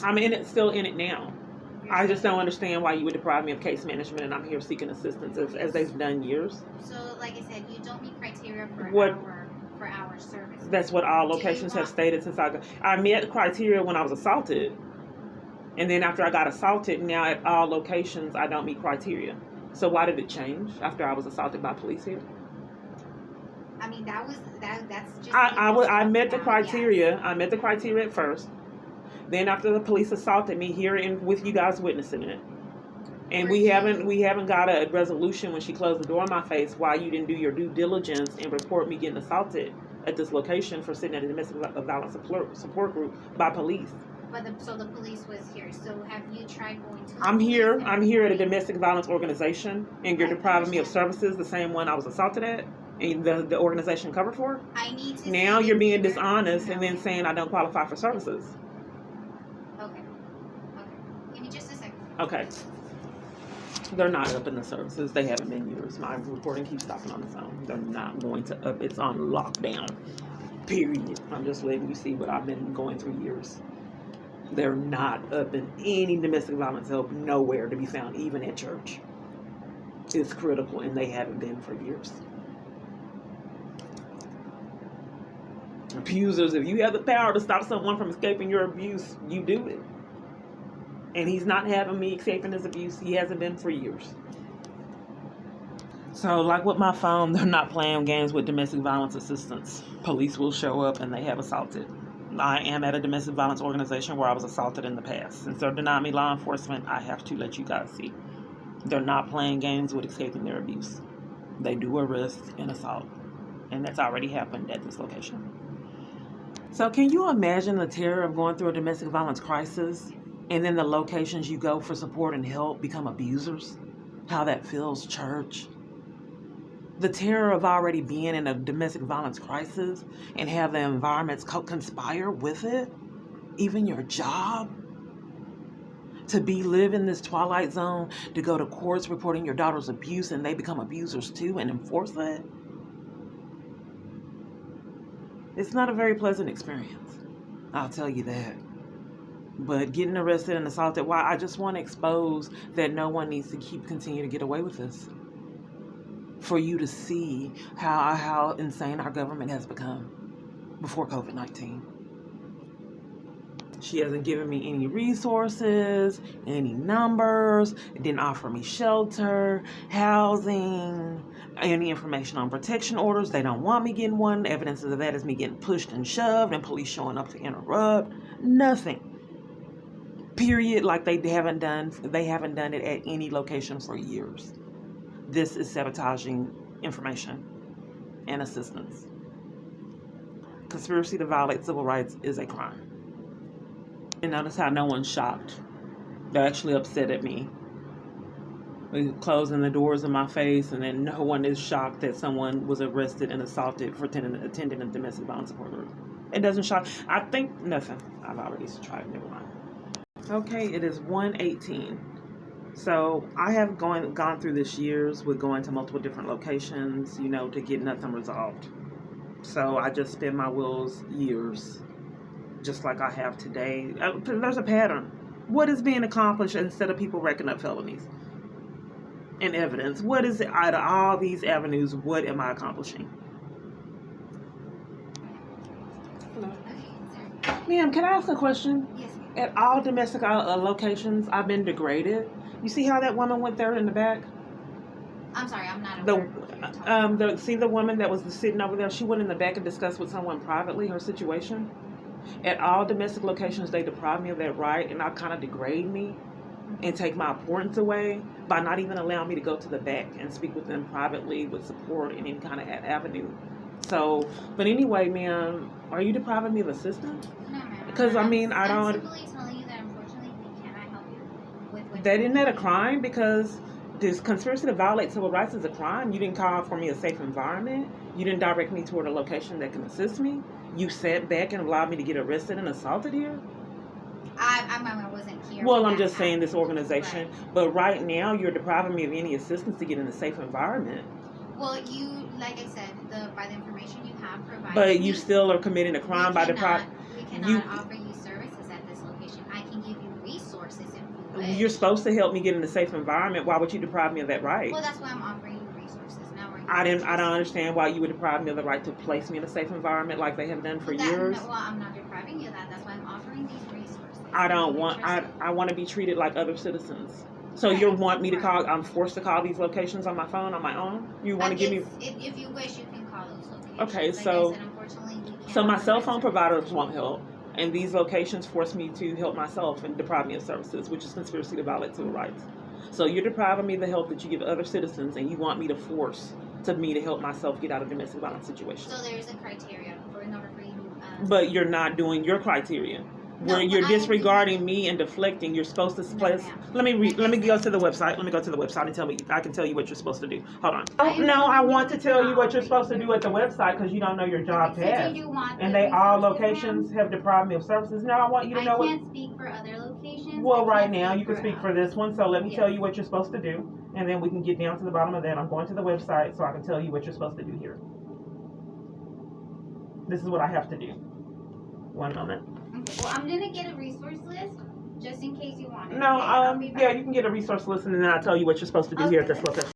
I'm still in it now. I just don't understand why you would deprive me of case management, and I'm here seeking assistance as they've done years. So, like I said, you don't meet criteria for our service. That's what all locations have stated since I met criteria when I was assaulted, and then after I got assaulted, now at all locations I don't meet criteria. So why did it change after I was assaulted by police here? I mean, that's just. I met the criteria. Yes. I met the criteria at first. Then after the police assaulted me here with you guys witnessing it, and we haven't got a resolution when she closed the door in my face why you didn't do your due diligence and report me getting assaulted at this location for sitting at a domestic violence support group by police. So the police was here. So have you tried going to? I'm here at a domestic violence organization, and you're depriving me of services, the same one I was assaulted at, and the organization covered for. I need to. Now you're being dishonest and then saying I don't qualify for services. Okay. Give me just a second. Okay. They're not up in the services. They haven't been years. My reporting keeps stopping on the phone. They're not going to up. It's on lockdown. Period. I'm just letting you see what I've been going through years. They're not up in any domestic violence help, nowhere to be found, even at church. It's critical, and they haven't been for years. Abusers, if you have the power to stop someone from escaping your abuse, you do it. And he's not having me escaping his abuse. He hasn't been for years. So, like with my phone, they're not playing games with domestic violence assistance. Police will show up and they have assaulted. I am at a domestic violence organization where I was assaulted in the past. Since they're denying me law enforcement, I have to let you guys see. They're not playing games with escaping their abuse. They do arrest and assault. And that's already happened at this location. So can you imagine the terror of going through a domestic violence crisis and then the locations you go for support and help become abusers? How that feels, church. The terror of already being in a domestic violence crisis and have the environments conspire with it, even your job, to live in this twilight zone, to go to courts reporting your daughter's abuse and they become abusers too and enforce it. It's not a very pleasant experience, I'll tell you that. But getting arrested and assaulted, why? I just want to expose that no one needs to continue to get away with this. For you to see how insane our government has become before COVID-19. She hasn't given me any resources, any numbers, didn't offer me shelter, housing, any information on protection orders. They don't want me getting one. Evidence of that is me getting pushed and shoved and police showing up to interrupt. Nothing. Period. Like they haven't done it at any location for years. This is sabotaging information and assistance. Conspiracy to violate civil rights is a crime. And notice how no one's shocked. They're actually upset at me. We're closing the doors in my face, and then no one is shocked that someone was arrested and assaulted for attending a domestic violence support group. It doesn't shock. I think nothing. I've already tried. Never mind. Okay, it is 1:18. So I have gone through this years with going to multiple different locations, to get nothing resolved. So I just spin my wheels years, just like I have today. There's a pattern. What is being accomplished instead of people racking up felonies and evidence? What is it out of all these avenues? What am I accomplishing? Hello. Ma'am, can I ask a question? Yes. At all domestic locations, I've been degraded. You see how that woman went there in the back? I'm sorry, I'm not aware. See the woman that was sitting over there? She went in the back and discussed with someone privately her situation. At all domestic locations, they deprive me of that right, and kind of degrade me and take my importance away by not even allowing me to go to the back and speak with them privately with support in any kind of avenue. So, but anyway, ma'am, are you depriving me of assistance? No, ma'am. Because I'm simply telling you that unfortunately we cannot help you with that. Isn't that a crime? Because this conspiracy to violate civil rights is a crime. You didn't call for me a safe environment. You didn't direct me toward a location that can assist me. You sat back and allowed me to get arrested and assaulted here. I wasn't here. Well, I'm just saying this organization. Right. But right now, you're depriving me of any assistance to get in a safe environment. Well, you, like I said, by the information you have provided. But you still are committing a crime by depriving. We cannot offer you services at this location. I can give You're supposed to help me get in a safe environment. Why would you deprive me of that right? Well, that's why I'm offering you resources now. I don't understand why you would deprive me of the right to place me in a safe environment like they have done for years. No, well, I'm not depriving you of that. That's why I'm offering these resources. I want to be treated like other citizens. So you want me to call? I'm forced to call these locations on my phone on my own. You want to give me? If you wish, you can call those locations. Okay, like so I said, unfortunately, we can't so my cell phone offer providers won't help, and these locations force me to help myself and deprive me of services, which is conspiracy to violate civil rights. So you're depriving me of the help that you give other citizens, and you want me to force me to help myself get out of domestic violence situations. So there's a criteria in order for you. But you're not doing your criteria. Where you're disregarding me and deflecting. You're supposed to place. Let me go to the website. Let me go to the website and tell me. I can tell you what you're supposed to do. Hold on. No, I want to tell you what you're supposed to do at the website because you don't know your job task. And all locations have deprived me of services. Now I want you to know I can't speak for other locations. Well, right now you can speak for this one. So let me tell you what you're supposed to do, and then we can get down to the bottom of that. I'm going to the website so I can tell you what you're supposed to do here. This is what I have to do. One moment. Okay, well, I'm gonna get a resource list just in case you want it. No, yeah, you can get a resource list, and then I'll tell you what you're supposed to do here at this location.